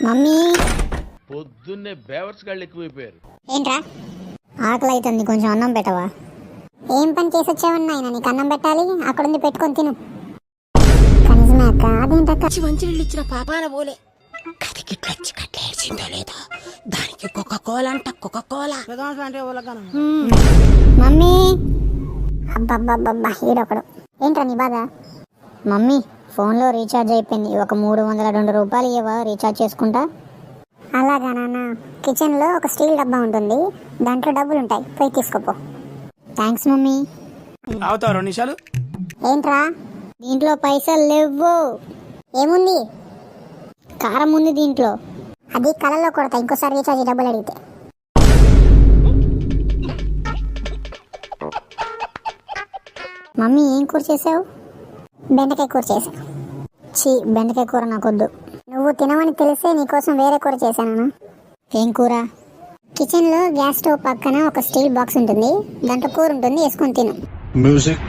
Mummy పొద్దున్నే బేవర్స్ గాళ్ళు ఎక్కువైపోయారు. ఏంట్రా ఆకలి అవుతుంది, కొంచెం అన్నం పెట్టవా? ఏం పని చేసి వచ్చావన్నా ఆయన నీకు అన్నం పెట్టాలి, అక్కడుంది పెట్టుకొని తిను. కనీసమే అక్క, అదేంటక్క మంచినీళ్ళు ఇచ్చిన పాపాన పోలే కదికి క్లచ్ కట్టేసిందో లేదో దానికి కోలా అంట కోలా. మమ్మీ అబ్బబ్బబ్బబ్బా ఈడొకడు. ఏంట్రా నీ బాధ? మమ్మీ ఫోన్లో రీఛార్జ్ అయిపోయింది, ఒక 302 రూపాయలు ఇవ్వవా, రీఛార్జ్ చేసుకుంటా. అలాగా నాన్న, కిచెన్లో ఒక స్టీల్ డబ్బా ఉంటుంది, దాంట్లో డబ్బులు ఉంటాయి, పోయి తీసుకోపో. Thanks mummy. అవుతావు 2 నిమిషాలు. ఏంట్రా దీంట్లో పైసలు లేవు? ఏముంది? కారం ఉంది దీంట్లో, అది కళ్ళలో కొడతా ఇంకోసారి రీఛార్జ్ డబ్బులు అడిగితే. మమ్మీ ఏం కూర చేసావు? బెండకాయ కూర చేసా. చీ, బెండకాయ కూర నాకొద్దు. నువ్వు తినవని తెలిసే నీకోసం వేరే కూర చేశాను. ఏం కూర? కిచెన్లో గ్యాస్ స్టవ్ పక్కన ఒక స్టీల్ బాక్స్ ఉంటుంది, దాంట్లో కూర ఉంటుంది, వేసుకొని తిను. Music